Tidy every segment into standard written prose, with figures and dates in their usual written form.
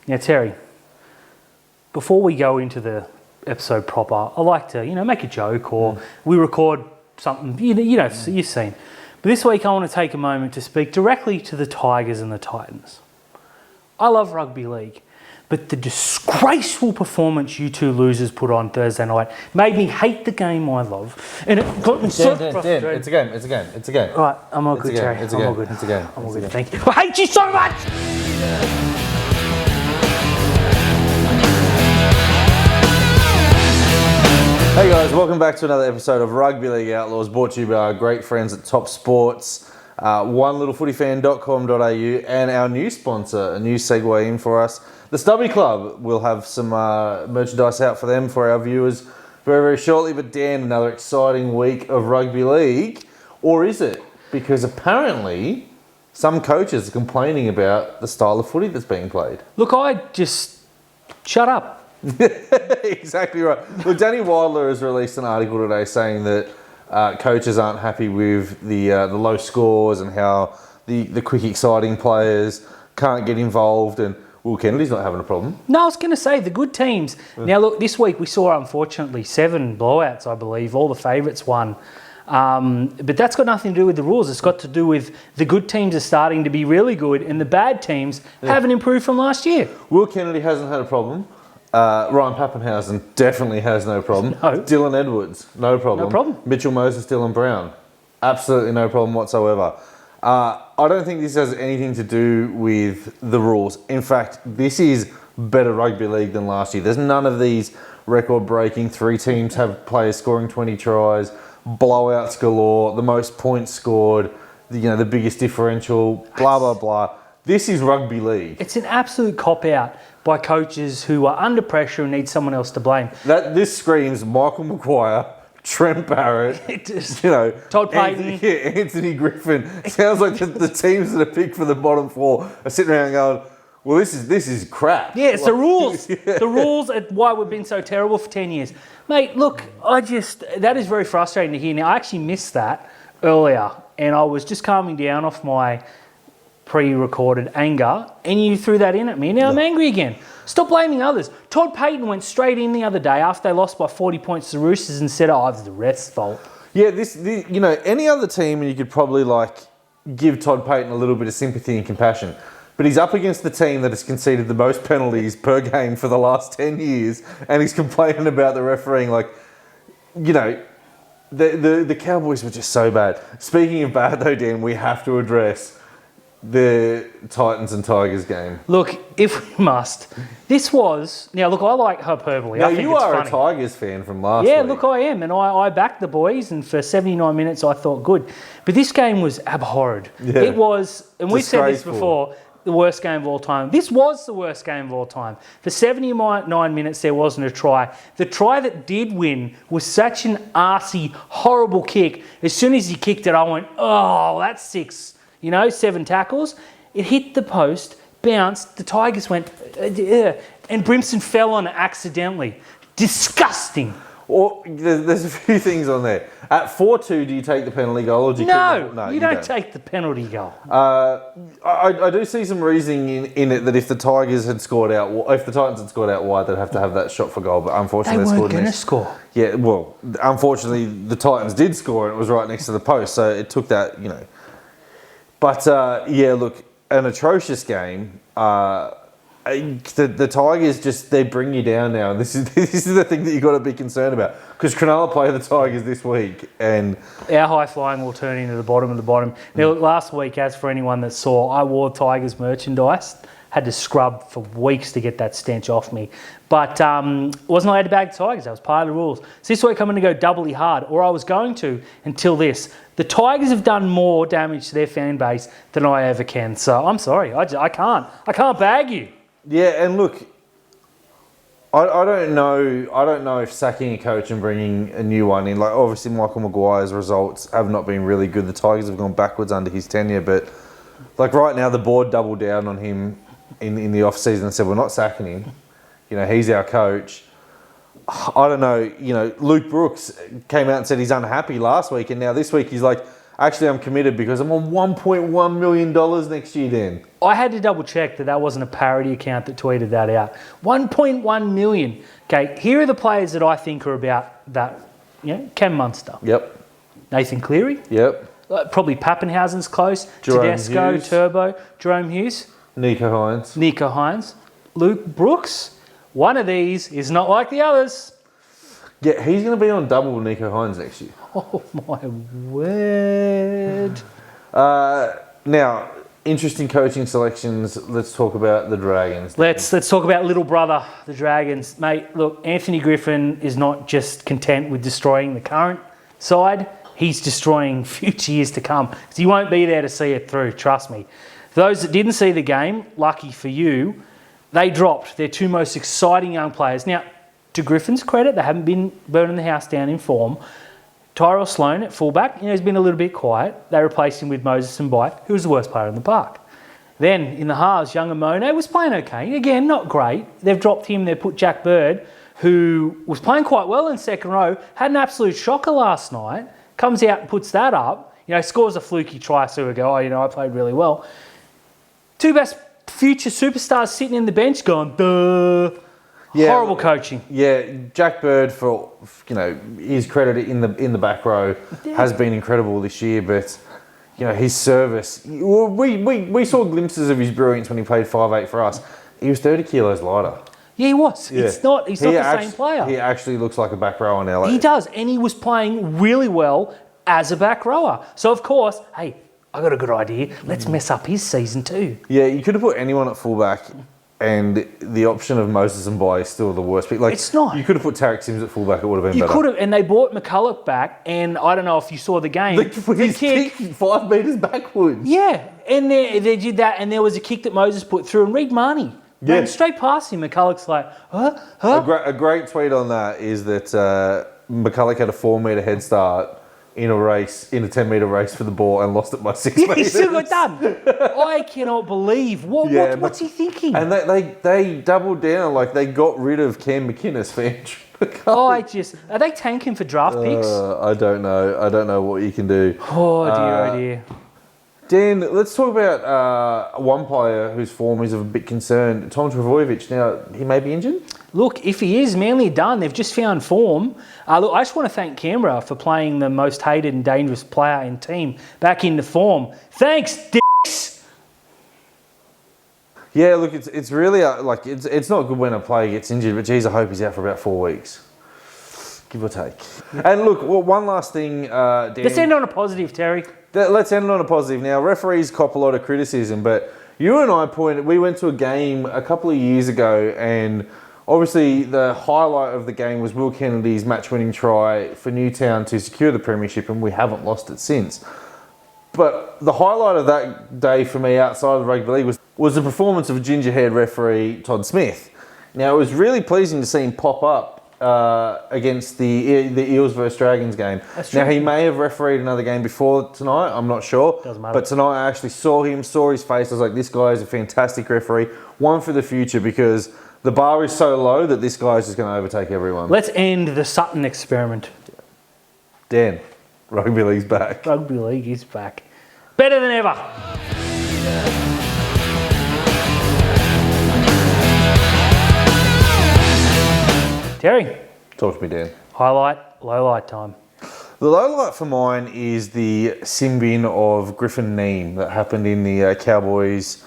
Now, Terry, before we go into the episode proper, I like to, make a joke or we record something, you've seen. But this week I want to take a moment to speak directly to the Tigers and the Titans. I love rugby league, but the disgraceful performance you two losers put on Thursday night made me hate the game I love. And it got me so frustrated. It's a game. All right, I'm all good, Terry. It's a game. It's a game. I'm all good, thank you. I hate you so much! Hey guys, welcome back to another episode of Rugby League Outlaws, brought to you by our great friends at Top Sports, onelittlefootyfan.com.au, and our new sponsor, a new segue in for us, the Stubby Club. We'll have some merchandise out for them, for our viewers, very, very shortly. But Dan, another exciting week of rugby league, or is it? Because apparently some coaches are complaining about the style of footy that's being played. Look, shut up. Exactly right. Look, Danny Wilder has released an article today saying that coaches aren't happy with the low scores and how the quick, exciting players can't get involved, and Will Kennedy's not having a problem. No, I was going to say, the good teams. Now, look, this week we saw, unfortunately, 7 blowouts, I believe. All the favourites won. But that's got nothing to do with the rules. It's got to do with the good teams are starting to be really good and the bad teams haven't improved from last year. Will Kennedy hasn't had a problem. Ryan Pappenhausen definitely has no problem. No. Dylan Edwards, no problem. No problem. Mitchell Moses, Dylan Brown, absolutely no problem whatsoever. I don't think this has anything to do with the rules. In fact, this is better rugby league than last year. There's none of these record-breaking 3 teams have players scoring 20 tries, blowouts galore, the most points scored, the biggest differential, blah, blah, blah. This is rugby league. It's an absolute cop-out by coaches who are under pressure and need someone else to blame. This screams Michael Maguire, Trent Barrett, Todd Payton. Anthony Griffin. Sounds like the teams that are picked for the bottom 4 are sitting around going, well, this is crap. Yeah, it's the rules. Yeah. The rules are why we've been so terrible for 10 years. Mate, look, that is very frustrating to hear. Now, I actually missed that earlier, and I was just calming down off my pre-recorded anger, and you threw that in at me. Now I'm angry again. Stop blaming others. Todd Payton went straight in the other day after they lost by 40 points to the Roosters and said, it's the ref's fault. Yeah, any other team, and you could probably give Todd Payton a little bit of sympathy and compassion. But he's up against the team that has conceded the most penalties per game for the last 10 years, and he's complaining about the refereeing. The Cowboys were just so bad. Speaking of bad, though, Dan, we have to address the Titans and Tigers game. Look, if we must, this was... Now, look, I like hyperbole. Now, I think you are funny. A Tigers fan from last week. Yeah, look, I am, and I backed the boys, and for 79 minutes I thought good. But this game was abhorrent. Yeah. It was, and we've said this before, the worst game of all time. This was the worst game of all time. For 79 minutes there wasn't a try. The try that did win was such an arsey, horrible kick. As soon as he kicked it, I went, oh, that's 6. 7 tackles. It hit the post, bounced, the Tigers went, and Brimson fell on it accidentally. Disgusting. Or there's a few things on there. At 4-2, do you take the penalty goal? Or do you no, you don't take the penalty goal. I do see some reasoning in it that if the Titans had scored out wide, they'd have to have that shot for goal. But unfortunately, they weren't going to score. Yeah, well, unfortunately, the Titans did score, and it was right next to the post, so it took that, But, look, an atrocious game. The Tigers they bring you down now. And this is the thing that you've got to be concerned about. Because Cronulla play the Tigers this week. And our high flying will turn into the bottom of the bottom. Now, look, last week, as for anyone that saw, I wore Tigers merchandise. Had to scrub for weeks to get that stench off me. But wasn't allowed to bag the Tigers. That was part of the rules. So this week I'm going to go doubly hard, or I was going to until this. The Tigers have done more damage to their fan base than I ever can. So I'm sorry. I can't. I can't bag you. Yeah, and look, I don't know if sacking a coach and bringing a new one in, obviously Michael Maguire's results have not been really good. The Tigers have gone backwards under his tenure, but right now the board doubled down on him in the off-season and said, we're not sacking him. He's our coach. I don't know. Luke Brooks came out and said he's unhappy last week, and now this week he's like, Actually, I'm committed because I'm on $1.1 million next year, Dan. I had to double check that wasn't a parody account that tweeted that out. 1.1 million. Okay, here are the players that I think are about that. Cam Munster. Yep. Nathan Cleary. Yep. Probably Pappenhausen's close. Jerome Tedesco, Hughes. Turbo, Jerome Hughes. Nico Hines. Luke Brooks. One of these is not like the others. Yeah, he's going to be on double with Nico Hines next year. Oh, my word. Now, interesting coaching selections. Let's talk about the Dragons. Let's talk about little brother, the Dragons. Mate, look, Anthony Griffin is not just content with destroying the current side. He's destroying future years to come. So you won't be there to see it through, trust me. Those that didn't see the game, lucky for you, they dropped their two most exciting young players. Now, to Griffin's credit, they haven't been burning the house down in form. Tyrell Sloan at fullback, he's been a little bit quiet. They replaced him with Moses Mbite, who was the worst player in the park. Then, in the halves, young Amone was playing okay. Again, not great. They've dropped him. They've put Jack Bird, who was playing quite well in second row, had an absolute shocker last night, comes out and puts that up, scores a fluky try, so we go, I played really well. Two best future superstars sitting in the bench going, duh. Yeah, horrible coaching. Yeah, Jack Bird, for his credit in the back row, has been incredible this year, but his service. We saw glimpses of his brilliance when he played 5'8" for us. He was 30 kilos lighter. Yeah, he was. Yeah. He's not the same player. He actually looks like a back rower in LA. He does, and he was playing really well as a back rower. So of course, hey, I got a good idea. Let's mess up his season too. Yeah, you could have put anyone at fullback. And the option of Moses and Bai is still the worst pick. It's not. You could have put Tarek Sims at fullback, it would have been better. You could have, and they brought McCulloch back, and I don't know if you saw the game. The kick 5 metres backwards. Yeah, and they did that, and there was a kick that Moses put through, and Reid Marnie ran straight past him. McCulloch's like, huh? A great tweet on that is that McCulloch had a 4 metre head start in a 10 metre race for the ball and lost it by 6 metres. He still got done. I cannot believe. What's he thinking? And they doubled down, they got rid of Cam McInnes for Andrew McCulloch. Are they tanking for draft picks? I don't know. I don't know what you can do. Oh dear. Dan, let's talk about one player whose form is of a bit concern, Tom Trbojevic. Now, he may be injured? Look, if he is, Manly are done. They've just found form. Look, I just want to thank Canberra for playing the most hated and dangerous player in team back into form. Thanks, dicks! Yeah, look, it's really, it's not good when a player gets injured, but geez, I hope he's out for about 4 weeks. Give or take. And look, one last thing, Dan. Let's end on a positive, Terry. Let's end on a positive. Now, referees cop a lot of criticism, but you and I we went to a game a couple of years ago, and obviously the highlight of the game was Will Kennedy's match-winning try for Newtown to secure the premiership, and we haven't lost it since. But the highlight of that day for me outside of the rugby league was the performance of ginger-haired referee Todd Smith. Now, it was really pleasing to see him pop up against the Eels versus Dragons game. Now, he may have refereed another game before tonight, I'm not sure. Doesn't matter. But tonight I actually saw his face. I was like, this guy is a fantastic referee. One for the future, because the bar is so low that this guy is just going to overtake everyone. Let's end the Sutton experiment. Dan, rugby league's back. Rugby league is back. Better than ever. Terry. Talk to me, Dan. Highlight, lowlight time. The lowlight for mine is the sin bin of Griffin Neame that happened in the Cowboys'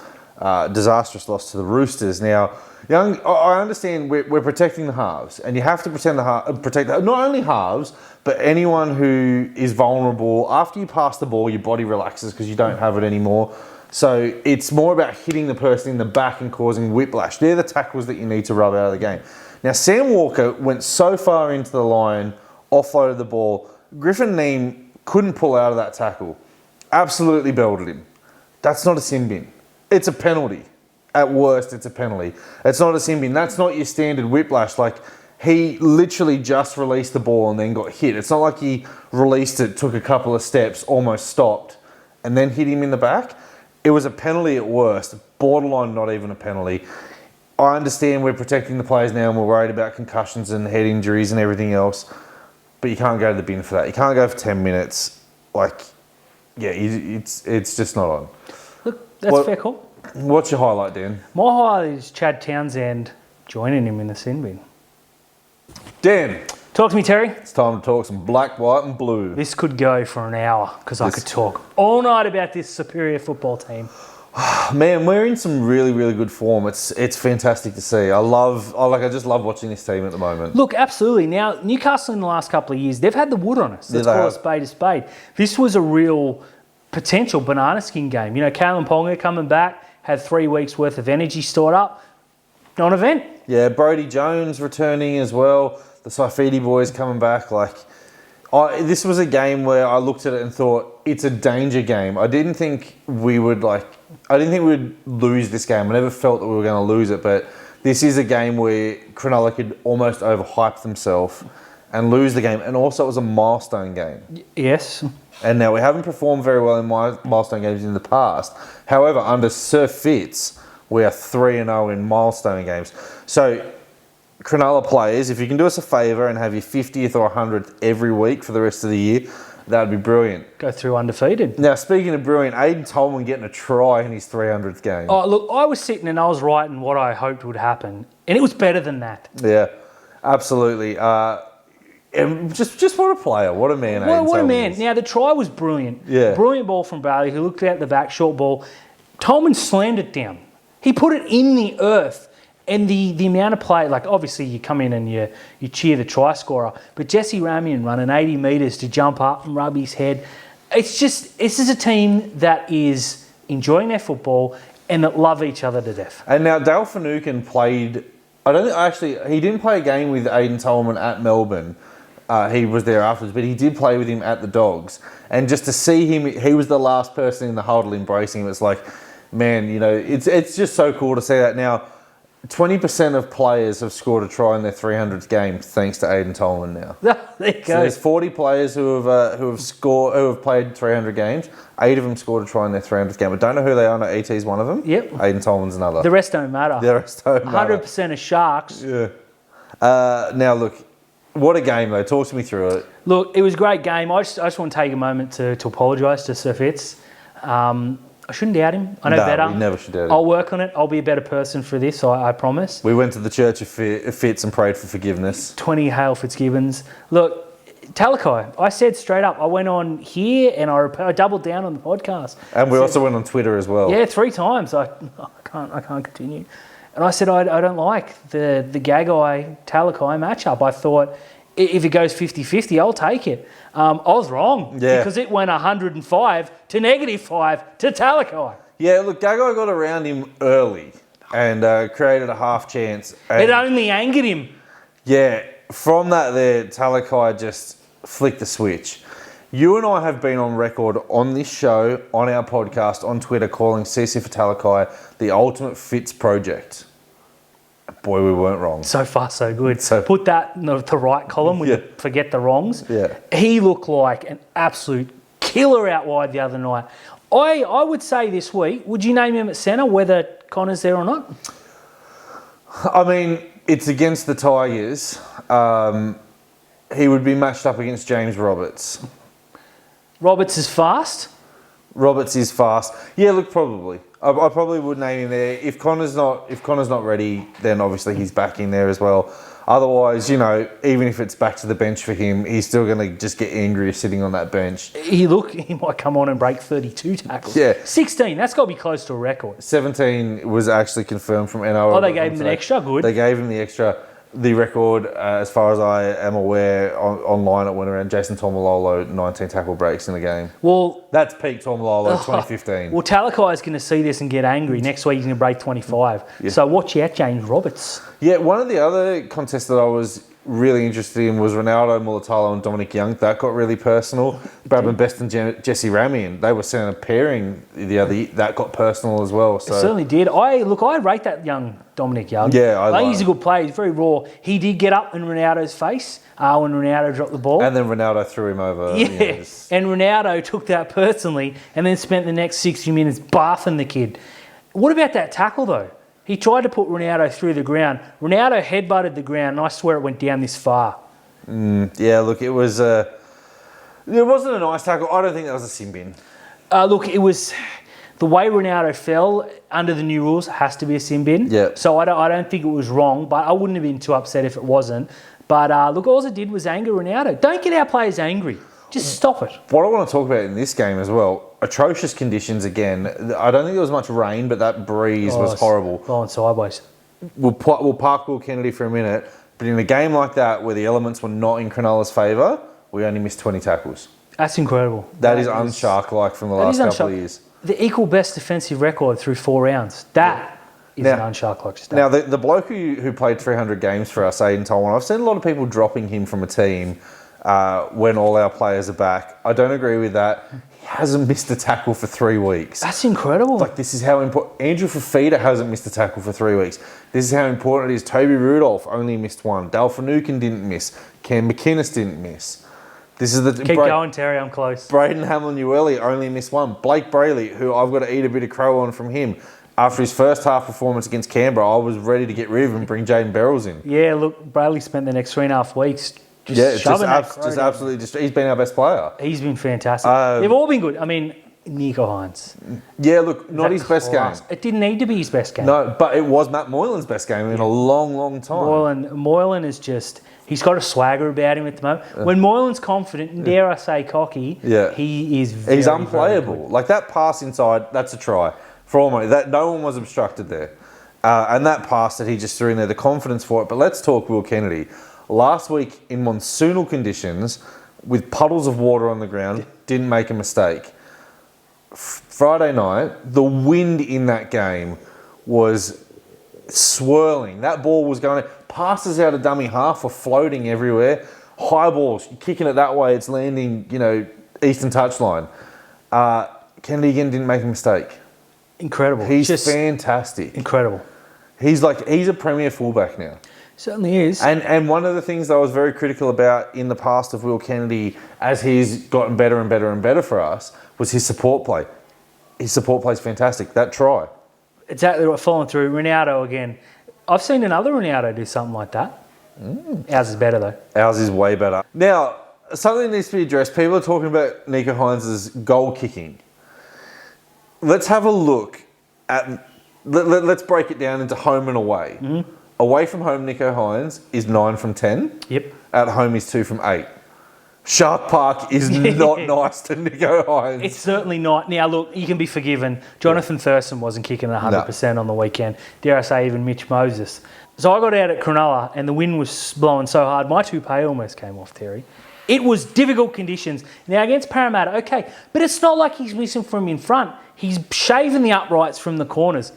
disastrous loss to the Roosters. Now, I understand we're protecting the halves, and you have to protect not only halves, but anyone who is vulnerable. After you pass the ball, your body relaxes because you don't have it anymore. So it's more about hitting the person in the back and causing whiplash. They're the tackles that you need to rub out of the game. Now, Sam Walker went so far into the line, offloaded the ball. Griffin Neame couldn't pull out of that tackle. Absolutely belted him. That's not a sin bin. It's a penalty. At worst, it's a penalty. It's not a sin bin. That's not your standard whiplash. He literally just released the ball and then got hit. It's not like he released it, took a couple of steps, almost stopped, and then hit him in the back. It was a penalty at worst. Borderline not even a penalty. I understand we're protecting the players now and we're worried about concussions and head injuries and everything else, but you can't go to the bin for that. You can't go for 10 minutes. Yeah, it's just not on. Look, that's fair call. What's your highlight, Dan? My highlight is Chad Townsend joining him in the sin bin. Dan, talk to me, Terry. It's time to talk some black, white and blue. This could go for an hour because I could talk all night about this superior football team. Man, we're in some really, really good form. It's fantastic to see. I just love watching this team at the moment. Look, absolutely. Now, Newcastle in the last couple of years, they've had the wood on us. Let's call a spade a spade. This was a real potential banana skin game. You know, Kalen Ponga coming back, had 3 weeks worth of energy stored up. Non-event. Yeah, Brodie Jones returning as well. The Saifidi boys coming back. This was a game where I looked at it and thought, it's a danger game. I didn't think we would lose this game. I never felt that we were going to lose it, but this is a game where Cronulla could almost overhype themselves and lose the game. And also, it was a milestone game. Yes. And now we haven't performed very well in milestone games in the past. However, under Sir Fitz, we are 3-0 in milestone games. So, Cronulla players, if you can do us a favour and have your 50th or 100th every week for the rest of the year, that would be brilliant. Go through undefeated. Now, speaking of brilliant, Aiden Tolman getting a try in his 300th game. Oh, look, I was sitting and I was writing what I hoped would happen, and it was better than that. Yeah, absolutely. And just what a player, what a man. Well, what a man. Now, the try was brilliant. Yeah. Brilliant ball from Bailey, who looked out the back, short ball. Tolman slammed it down. He put it in the earth. And the amount of play, obviously you come in and you cheer the try scorer, but Jesse Ramian running 80 metres to jump up and rub his head. This is a team that is enjoying their football and that love each other to death. And now Dale Finucane played, he didn't play a game with Aiden Tolman at Melbourne. He was there afterwards, but he did play with him at the Dogs. And just to see him, he was the last person in the huddle embracing him. It's like, man, it's just so cool to see that. Now, 20% of players have scored a try in their 300th game thanks to Aiden Tolman now. There you go. So there's 40 players who have played 300 games. 8 of them scored a try in their 300th game. I don't know who they are. No, ET's one of them. Yep. Aiden Tolman's another. The rest don't matter. 100% of Sharks. Yeah. Now look, what a game though. Talk to me through it. Look, it was a great game. I just want to take a moment to apologise to Sir Fitz. I shouldn't doubt him. I know better. We never should doubt him. I'll work on it. I'll be a better person for this, I promise. We went to the Church of Fitz and prayed for forgiveness. 20 Hail Fitzgibbons. Look, Talakai, I said straight up, I went on here and I doubled down on the podcast. And we also went on Twitter as well. Yeah, 3 times. I can't continue. And I said I don't like the Gagai-Talakai matchup. I thought if it goes 50-50, I'll take it. I was wrong because it went 105 to -5 to Talakai. Yeah, look, Gagai got around him early and created a half chance. It only angered him. Yeah, from that there, Talakai just flicked the switch. You and I have been on record on this show, on our podcast, on Twitter, calling CC for Talakai the ultimate Fitz project. Boy, we weren't wrong. So far, so good. Put that in the right column with forget the wrongs. Yeah. He looked like an absolute killer out wide the other night. I would say this week, would you name him at centre, whether Connor's there or not? I mean, it's against the Tigers. He would be matched up against James Roberts. Roberts is fast? Roberts is fast. Yeah, look, probably. I probably would name him there. If Connor's not ready, then obviously he's back in there as well. Otherwise, even if it's back to the bench for him, he's still going to just get angrier sitting on that bench. He might come on and break 32 tackles. Yeah. 16, that's got to be close to a record. 17 was actually confirmed from NRL. Oh, they gave him an extra? Good. They gave him the extra. The record, as far as I am aware, online it went around Jason Taumalolo, 19 tackle breaks in the game. Well, that's peak Taumalolo, 2015. Well, Talakai is going to see this and get angry. Next week he's going to break 25. Yeah. So watch out, James Roberts. Yeah, one of the other contests that I was really interested in was Ronaldo Mulatalo and Dominic Young. That got really personal. Bradman Best and Jesse Ramian, they were sent a pairing the other year. That got personal as well. So. It certainly did. I rate that young Dominic Young. Yeah, I think he's a good player. He's very raw. He did get up in Ronaldo's face when Ronaldo dropped the ball. And then Ronaldo threw him over. Yeah, and Ronaldo took that personally and then spent the next 60 minutes bathing the kid. What about that tackle, though? He tried to put Ronaldo through the ground. Ronaldo headbutted the ground, and I swear it went down this far. Yeah, look, it wasn't a nice tackle. I don't think that was a sin bin. Look, it was the way Ronaldo fell under the new rules has to be a sin bin. Yeah. So I don't think it was wrong, but I wouldn't have been too upset if it wasn't. But look, all it did was anger Ronaldo. Don't get our players angry. Just stop it. What I want to talk about in this game as well, atrocious conditions again. I don't think there was much rain, but that breeze was horrible. Blowing sideways. We'll park Will Kennedy for a minute, but in a game like that where the elements were not in Cronulla's favour, we only missed 20 tackles. That's incredible. That is unshark-like from the last couple of years. The equal best defensive record through 4 rounds. That is an unshark-like stat. Now, the bloke who played 300 games for us, Aiden Tolwan, I've seen a lot of people dropping him from a team when all our players are back. I don't agree with that. He hasn't missed a tackle for 3 weeks. That's incredible. Like, this is how important... Andrew Fafita hasn't missed a tackle for 3 weeks. This is how important it is. Toby Rudolph only missed one. Dale Finucane didn't miss. Cam McInnes didn't miss. This is the... Keep going, Terry. I'm close. Braden Hamlin-Ueli only missed one. Blake Brayley, who I've got to eat a bit of crow on from him. After his first half performance against Canberra, I was ready to get rid of him and bring Jaden Berrells in. Yeah, look, Brayley spent the next 3.5 weeks just absolutely he's been our best player. He's been fantastic. They've all been good. I mean, Nico Hines. Yeah, look, not his best game. It didn't need to be his best game. No, but it was Matt Moylan's best game in a long, long time. Moylan is just... He's got a swagger about him at the moment. When Moylan's confident, and dare I say cocky, he is very, he's unplayable. Very good. Like that pass inside, that's a try. For all money, that no one was obstructed there. And that pass that he just threw in there, the confidence for it. But let's talk Will Kennedy. Last week in monsoonal conditions, with puddles of water on the ground, didn't make a mistake. Friday night, the wind in that game was swirling. That ball was going... Passes out of dummy half were floating everywhere. High balls, you're kicking it that way, it's landing, eastern touchline. Kennedy again didn't make a mistake. Incredible. He's just fantastic. Incredible. He's a premier fullback now. Certainly is. And one of the things that I was very critical about in the past of Will Kennedy, as he's gotten better and better and better for us, was his support play. His support play is fantastic. That try. Exactly right, following through. Ronaldo again. I've seen another Ronaldo do something like that. Ours is better though. Ours is way better. Now, something needs to be addressed. People are talking about Nico Hines' goal kicking. Let's have a look at... Let's break it down into home and away. Mm-hmm. Away from home, Nico Hines is 9 from 10. Yep. At home, he's 2 from 8. Shark Park is not nice to Nico Hines. It's certainly not. Now, look, you can be forgiven. Jonathan Thurston wasn't kicking 100% on the weekend. Dare I say, even Mitch Moses. So I got out at Cronulla and the wind was blowing so hard, my toupee almost came off, Terry. It was difficult conditions. Now, against Parramatta, okay, but it's not like he's missing from in front. He's shaving the uprights from the corners.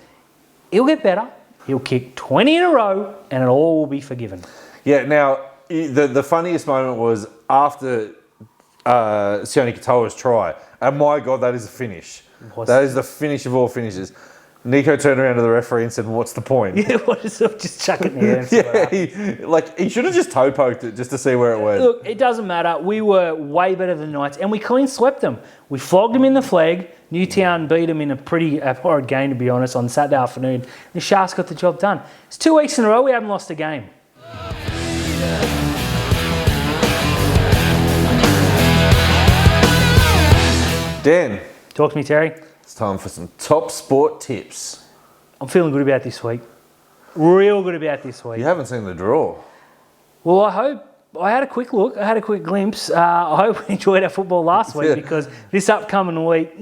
He'll get better. He'll kick 20 in a row and it all will be forgiven. Yeah, now, the funniest moment was after Sione Katoa's try. And my God, that is a finish. That is the finish of all finishes. Nico turned around to the referee and said, "What's the point?" Yeah, what is it? Just chuck it in the air. He should have just toe poked it just to see where it went. Look, it doesn't matter. We were way better than the Knights and we clean swept them. We flogged them in the flag. Newtown beat them in a pretty horrid game, to be honest, on Saturday afternoon. The Sharks got the job done. It's 2 weeks in a row we haven't lost a game. Dan. Talk to me, Terry. It's time for some top sport tips. I'm feeling good about this week. Real good about this week. You haven't seen the draw. Well, I hope. I had a quick look. I had a quick glimpse. I hope we enjoyed our football last week because this upcoming week,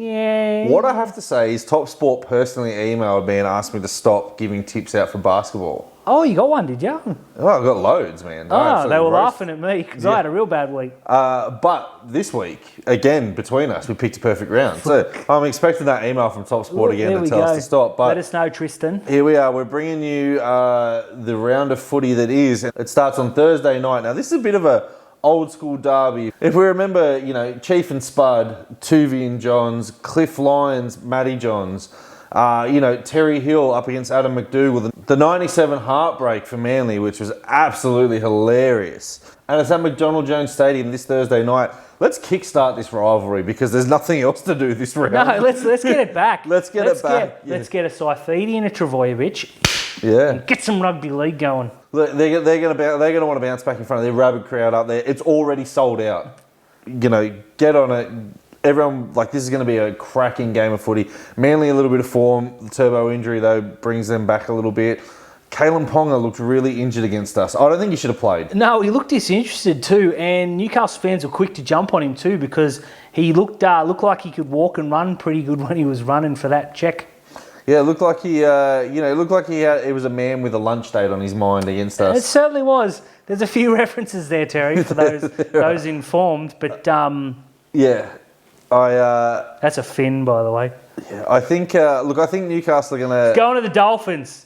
What I have to say is Top Sport personally emailed me and asked me to stop giving tips out for basketball. Oh, you got one, did you? Oh, I got loads, man. Oh, they were laughing at me because I had a real bad week. But this week, again, between us, we picked a perfect round. So I'm expecting that email from Top Sport again to tell us to stop. But let us know, Tristan. Here we are. We're bringing you the round of footy that is. It starts on Thursday night. Now, this is a bit of a old school derby. If we remember, Chief and Spud, Tuvian Johns, Cliff Lyons, Matty Johns, Terry Hill up against Adam McDougall. The 97 heartbreak for Manly, which was absolutely hilarious. And it's at McDonald Jones Stadium this Thursday night. Let's kickstart this rivalry because there's nothing else to do this round. No, let's get it back. Let's get it back. Let's get a Saifidi and a Travojevic. Yeah. And get some rugby league going. Look, they're going to want to bounce back in front of their rabid crowd up there. It's already sold out. Get on it. everyone, like, this is going to be a cracking game of footy. Manly a little bit of form. The Turbo injury, though, brings them back a little bit. Kalen Ponga looked really injured against us. I don't think he should have played. No, he looked disinterested too, and Newcastle fans were quick to jump on him too because he looked like he could walk and run pretty good when he was running for that check. Yeah, it looked like he was a man with a lunch date on his mind against us. It certainly was. There's a few references there, Terry, for those informed, but yeah, that's a fin, by the way. Yeah, I think Newcastle are gonna go on to the Dolphins.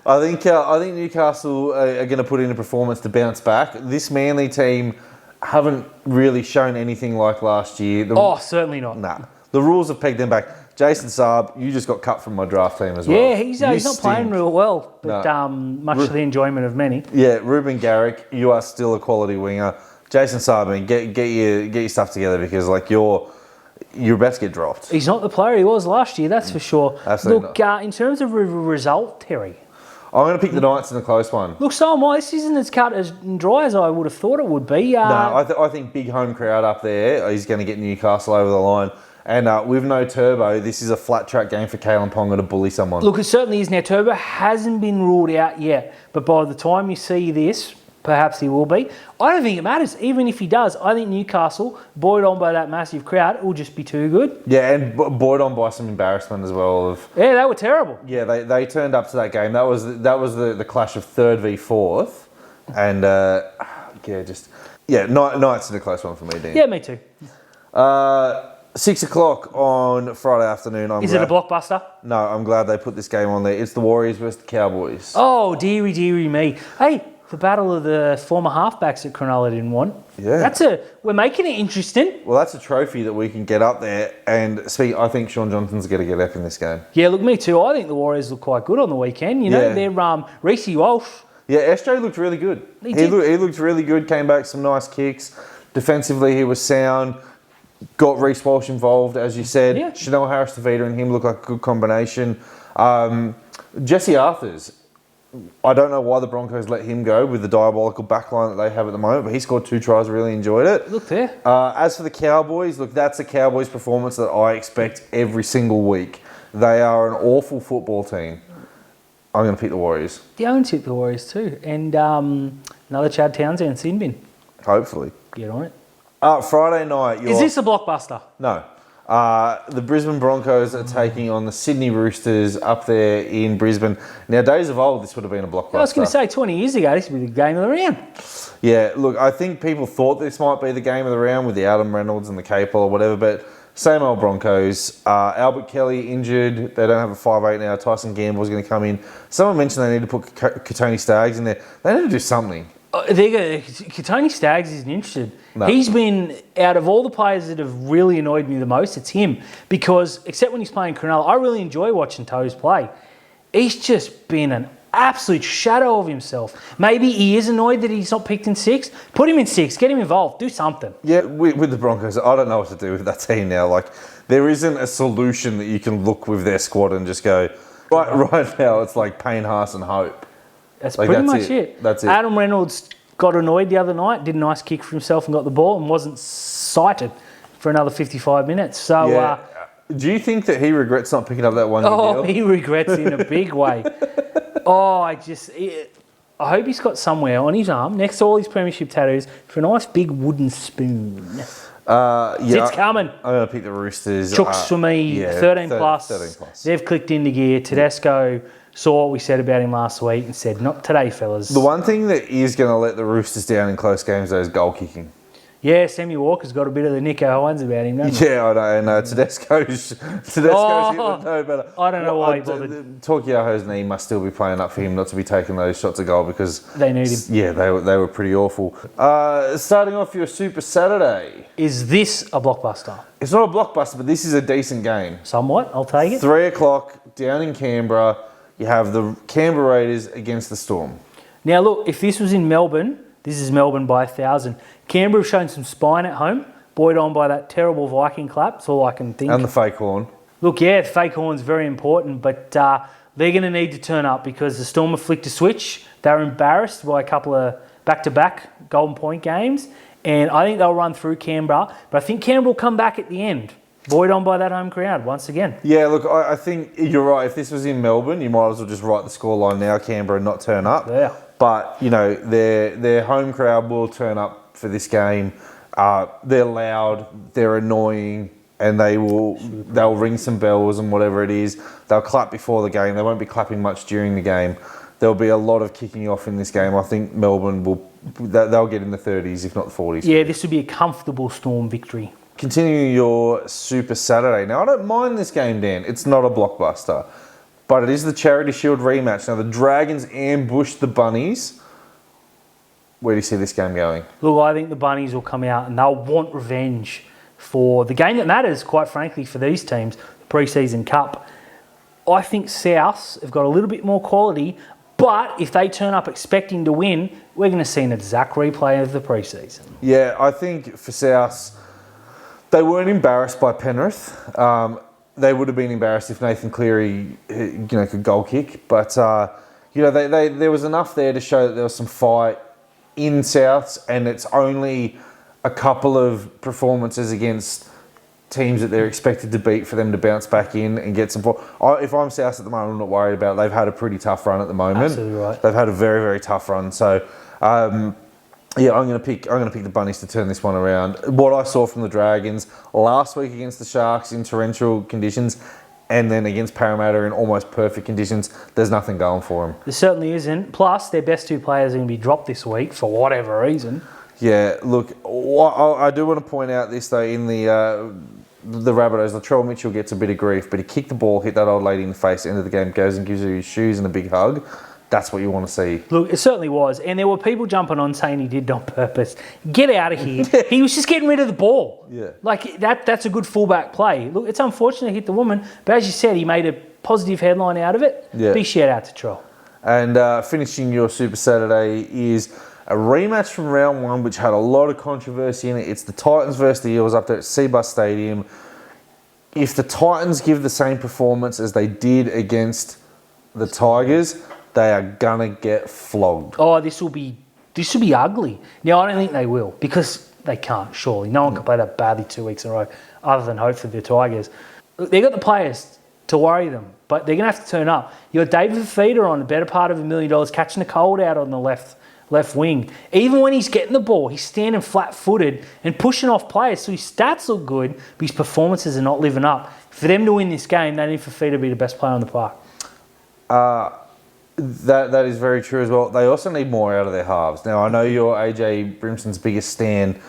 I think Newcastle are going to put in a performance to bounce back. This Manly team haven't really shown anything like last year. Certainly not. Nah. The rules have pegged them back. Jason Saab, you just got cut from my draft team as well. Yeah, he's not playing real well, but much to the enjoyment of many. Yeah, Ruben Garrick, you are still a quality winger. Jason Saab, I mean, get your stuff together because like you're about to get dropped. He's not the player he was last year, that's for sure. Absolutely. Look, in terms of result, Terry, I'm going to pick the Knights in a close one. Look, so am I. This isn't as cut as dry as I would have thought it would be. I think big home crowd up there is going to get Newcastle over the line. And with no Turbo, this is a flat track game for Kalen Ponga to bully someone. Look, it certainly is. Now, Turbo hasn't been ruled out yet. But by the time you see this, perhaps he will be. I don't think it matters. Even if he does, I think Newcastle, buoyed on by that massive crowd, it will just be too good. Yeah, and buoyed on by some embarrassment as well. Yeah, they were terrible. Yeah, they turned up to that game. That was the clash of 3rd v 4th. And, Knights in a close one for me, Dean. Yeah, me too. 6 o'clock on Friday afternoon. Is it a blockbuster? No, I'm glad they put this game on there. It's the Warriors versus the Cowboys. Oh, dearie me. Hey, the battle of the former halfbacks that Cronulla didn't want. Yeah. We're making it interesting. Well, that's a trophy that we can get up there. And I think Sean Johnson's going to get up in this game. Yeah, look, me too. I think the Warriors look quite good on the weekend. They're Reece Walsh. Yeah, SJ looked really good. He looked really good, came back some nice kicks. Defensively, he was sound. Got Reece Walsh involved, as you said. Yeah. Chanel Harris-Tavita and him look like a good combination. Jesse Arthurs, I don't know why the Broncos let him go with the diabolical backline that they have at the moment, but he scored 2 tries, really enjoyed it. Look there. As for the Cowboys, look, that's a Cowboys performance that I expect every single week. They are an awful football team. I'm going to pick the Warriors. Yeah, I'm going to pick the Warriors too. And another Chad Townsend sin bin. Hopefully. Get on it. Friday night. Is this a blockbuster? No. The Brisbane Broncos are taking on the Sydney Roosters up there in Brisbane. Now, days of old, this would have been a blockbuster. I was going to say, 20 years ago, this would be the game of the round. Yeah, look, I think people thought this might be the game of the round with the Adam Reynolds and the Capel or whatever, but same old Broncos. Albert Kelly injured. They don't have a 5'8" now. Tyson Gamble's going to come in. Someone mentioned they need to put Katoni Staggs in there. They need to do something. Katoni Staggs isn't interested. No. He's been, out of all the players that have really annoyed me the most, it's him. Because, except when he's playing Cronulla, I really enjoy watching Toes play. He's just been an absolute shadow of himself. Maybe he is annoyed that he's not picked in 6. Put him in 6. Get him involved. Do something. Yeah, with the Broncos, I don't know what to do with that team now. Like, there isn't a solution that you can look with their squad and just go, right now it's like Payne, Haas and Hope. That's pretty much it. That's it. Adam Reynolds got annoyed the other night, did a nice kick for himself and got the ball and wasn't cited for another 55 minutes. So, yeah. Do you think that he regrets not picking up that one? Oh, he regrets in a big way. I hope he's got somewhere on his arm, next to all his premiership tattoos, for a nice big wooden spoon. It's coming. I'm going to pick the Roosters. Chooks for me, 13 plus. They've clicked into gear. Tedesco saw what we said about him last week and said, not today, fellas. The one thing that is going to let the Roosters down in close games, though, is goal kicking. Yeah, Sammy Walker's got a bit of the Nico Hines about him, doesn't he? Yeah, I know. And Tedesco's hit the no better. I don't know why he bothered. Torquiaho's knee must still be playing up for him not to be taking those shots of goal because they need him. Yeah, they were pretty awful. Starting off your Super Saturday. Is this a blockbuster? It's not a blockbuster, but this is a decent game. Somewhat, I'll take it. 3 o'clock down in Canberra. You have the Canberra Raiders against the Storm. Now, look, if this was in Melbourne, this is Melbourne by 1,000. Canberra have shown some spine at home, buoyed on by that terrible Viking clap. That's all I can think. And the fake horn. Look, yeah, the fake horn's very important, but they're going to need to turn up because the Storm have flicked a switch. They were embarrassed by a couple of back-to-back Golden Point games, And I think they'll run through Canberra. But I think Canberra will come back at the end, buoyed on by that home crowd once again. Yeah, look, I think you're right. If this was in Melbourne, you might as well just write the scoreline now, Canberra, and not turn up. Yeah. But, you know, their home crowd will turn up for this game. They're loud, they're annoying, and they'll ring some bells and whatever it is. They'll clap before the game. They won't be clapping much during the game. There'll be a lot of kicking off in this game. I think Melbourne they'll get in the 30s, if not the 40s. Yeah, this will be a comfortable Storm victory. Continuing your Super Saturday. Now, I don't mind this game, Dan. It's not a blockbuster. But it is the Charity Shield rematch. Now, the Dragons ambushed the Bunnies. Where do you see this game going? Look, I think the Bunnies will come out and they'll want revenge for the game that matters, quite frankly, for these teams, the pre-season cup. I think Souths have got a little bit more quality, but if they turn up expecting to win, we're going to see an exact replay of the pre-season. Yeah, I think for Souths, they weren't embarrassed by Penrith. They would have been embarrassed if Nathan Cleary, could goal kick. But there was enough there to show that there was some fight in Souths, and it's only a couple of performances against teams that they're expected to beat for them to bounce back in and get some. If I'm Souths at the moment, I'm not worried about it. They've had a pretty tough run at the moment. Absolutely right. They've had a very, very tough run. So. Yeah, I'm going to pick the Bunnies to turn this one around. What I saw from the Dragons last week against the Sharks in torrential conditions, and then against Parramatta in almost perfect conditions, there's nothing going for them. There certainly isn't. Plus, their best two players are going to be dropped this week for whatever reason. Yeah, look, I do want to point out this though. In the Rabbitohs, Latrell Mitchell gets a bit of grief, but he kicked the ball, hit that old lady in the face, end of the game, goes and gives her his shoes and a big hug. That's what you want to see. Look, it certainly was. And there were people jumping on saying he did it on purpose. Get out of here. He was just getting rid of the ball. Yeah. Like, that's a good fullback play. Look, it's unfortunate he hit the woman, but as you said, he made a positive headline out of it. Yeah. Big shout out to Troll. And finishing your Super Saturday is a rematch from round one, which had a lot of controversy in it. It's the Titans versus the Eels up there at Seabus Stadium. If the Titans give the same performance as they did against the Tigers, they are gonna get flogged. Oh, this will be ugly. Now, I don't think they will, because they can't, surely. No one can play that badly 2 weeks in a row, other than hopefully the Tigers. Look, they've got the players to worry them, but they're going to have to turn up. You got David Fifita on the better part of $1 million, catching a cold out on the left wing. Even when he's getting the ball, he's standing flat-footed and pushing off players, so his stats look good, but his performances are not living up. For them to win this game, they need Fifita to be the best player on the park. That is very true as well. They also need more out of their halves. Now, I know you're AJ Brimson's biggest stand,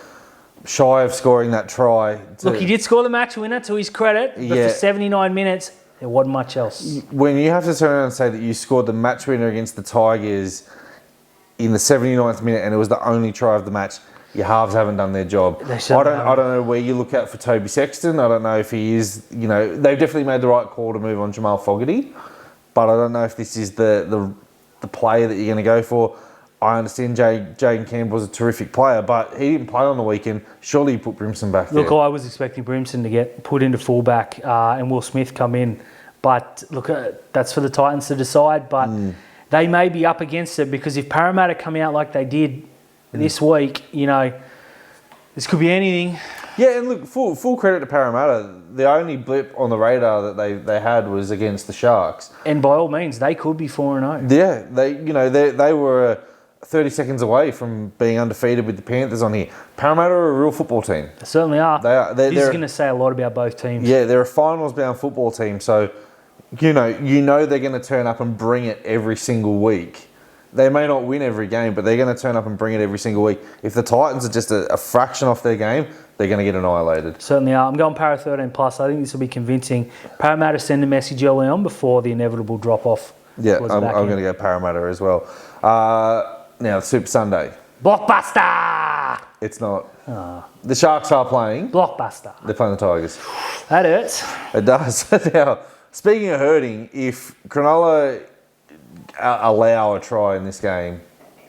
shy of scoring that try. Look, he did score the match winner, to his credit, but for 79 minutes, there wasn't much else. When you have to turn around and say that you scored the match winner against the Tigers in the 79th minute and it was the only try of the match, your halves haven't done their job. I don't know where you look at for Toby Sexton. I don't know if he is, they've definitely made the right call to move on Jamal Fogarty. But I don't know if this is the player that you're going to go for. I understand Jaden Campbell was a terrific player, but he didn't play on the weekend. Surely you put Brimson back there. Look, I was expecting Brimson to get put into fullback and Will Smith come in. But look, that's for the Titans to decide. But they may be up against it, because if Parramatta come out like they did this week, this could be anything. Yeah, and look, full credit to Parramatta. The only blip on the radar that they had was against the Sharks. And by all means, they could be 4-0. Yeah, they were 30 seconds away from being undefeated with the Panthers on here. Parramatta are a real football team. They certainly are. This is going to say a lot about both teams. Yeah, they're a finals-bound football team, so they're going to turn up and bring it every single week. They may not win every game, but they're going to turn up and bring it every single week. If the Titans are just a fraction off their game, they're going to get annihilated. Certainly are. I'm going Para 13+. I think this will be convincing. Parramatta send a message early on before the inevitable drop-off. Yeah, I'm going to go Parramatta as well. Now, Super Sunday. Blockbuster! It's not. The Sharks are playing. Blockbuster. They're playing the Tigers. That hurts. It does. Now, speaking of hurting, if Cronulla allow a try in this game,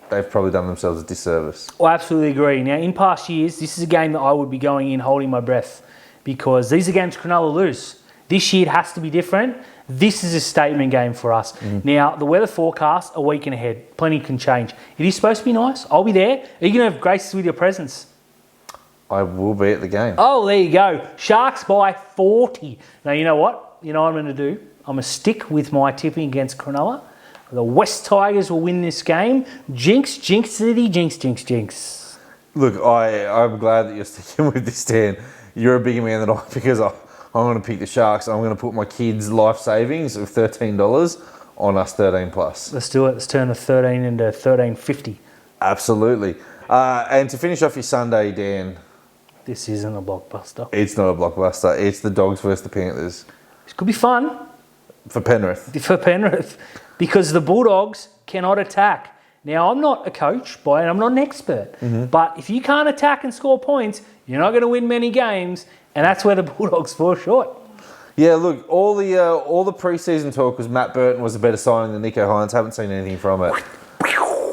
they've probably done themselves a disservice. I absolutely agree. Now, in past years, this is a game that I would be going in holding my breath, because these are games Cronulla lose. This year it has to be different. This is a statement game for us. Now, the weather forecast, a week and ahead. Plenty can change. It is supposed to be nice. I'll be there. Are you going to have grace with your presence? I will be at the game. Oh, there you go. Sharks by 40. Now, you know what? You know what I'm going to do? I'm going to stick with my tipping against Cronulla. The West Tigers will win this game. Jinx, jinx city, jinx, jinx, jinx. Look, I'm glad that you're sticking with this, Dan. You're a bigger man than I because I'm going to pick the Sharks. I'm going to put my kids' life savings of $13 on us 13 plus. Let's do it. Let's turn the 13 into 13.50. Absolutely. And to finish off your Sunday, Dan. This isn't a blockbuster. It's not a blockbuster. It's the Dogs versus the Panthers. This could be fun. For Penrith. Because the Bulldogs cannot attack. Now, I'm not a coach, and I'm not an expert. Mm-hmm. But if you can't attack and score points, you're not going to win many games. And that's where the Bulldogs fall short. Yeah, look, all the pre-season talk was Matt Burton was a better signing than Nico Hines. Haven't seen anything from it.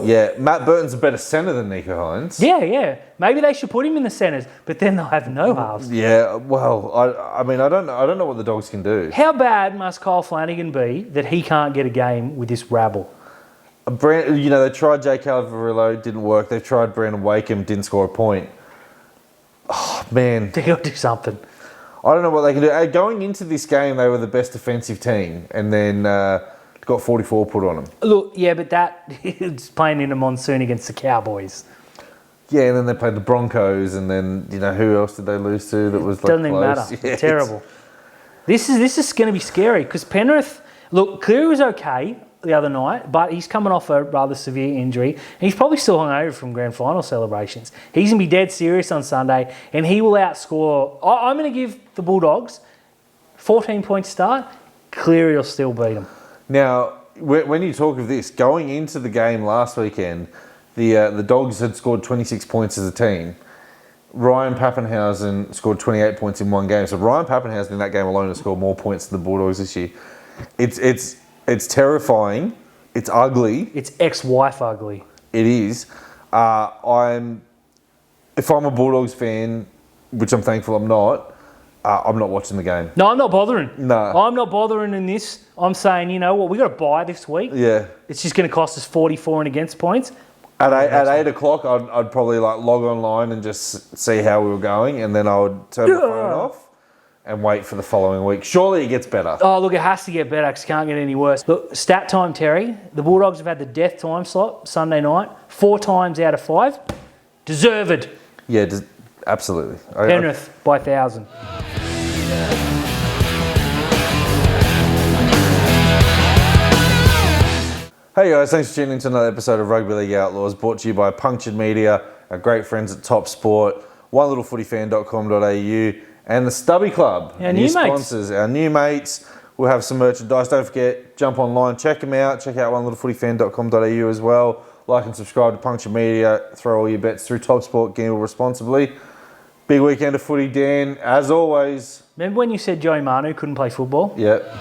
Yeah, Matt Burton's a better centre than Nico Hines. Yeah. Maybe they should put him in the centres, but then they'll have no halves. Yeah, well, I mean, I don't know what the Dogs can do. How bad must Kyle Flanagan be that he can't get a game with this rabble? They tried Jay Calvarillo, didn't work. They've tried Brandon Wakeham, didn't score a point. Oh, man. They got to do something. I don't know what they can do. Going into this game, they were the best defensive team, and then got 44 put on them. Look, yeah, but that is playing in a monsoon against the Cowboys. Yeah, and then they played the Broncos, and then who else did they lose to? That was doesn't even matter. Yeah, terrible. This is going to be scary because Penrith. Look, Cleary was okay the other night, but he's coming off a rather severe injury, and he's probably still hungover from grand final celebrations. He's going to be dead serious on Sunday, and he will outscore. I'm going to give the Bulldogs 14-point start. Cleary will still beat them. Now, when you talk of this, going into the game last weekend, the Dogs had scored 26 points as a team. Ryan Pappenhausen scored 28 points in one game. So Ryan Pappenhausen in that game alone has scored more points than the Bulldogs this year. It's terrifying. It's ugly. It's ex-wife ugly. It is. If I'm a Bulldogs fan, which I'm thankful I'm not watching the game. No, I'm not bothering. No. I'm not bothering in this. I'm saying, you know what, we got to buy this week. Yeah. It's just going to cost us 44 and against points. At 8 o'clock, I'd probably log online and just see how we were going, and then I would turn my phone off and wait for the following week. Surely it gets better. Oh, look, it has to get better because it can't get any worse. Look, stat time, Terry. The Bulldogs have had the death time slot Sunday night 4 times out of 5. Deserved. Yeah, absolutely. Penrith by 1,000. Hey guys, thanks for tuning in to another episode of Rugby League Outlaws, brought to you by Punctured Media, our great friends at Top Sport, onelittlefootyfan.com.au, and the Stubby Club. Our new sponsors, our new mates. We'll have some merchandise. Don't forget, jump online, check them out. Check out onelittlefootyfan.com.au as well. Like and subscribe to Punctured Media. Throw all your bets through Top Sport. Gamble responsibly. Big weekend of footy, Dan. As always. Remember when you said Joey Manu couldn't play football? Yep.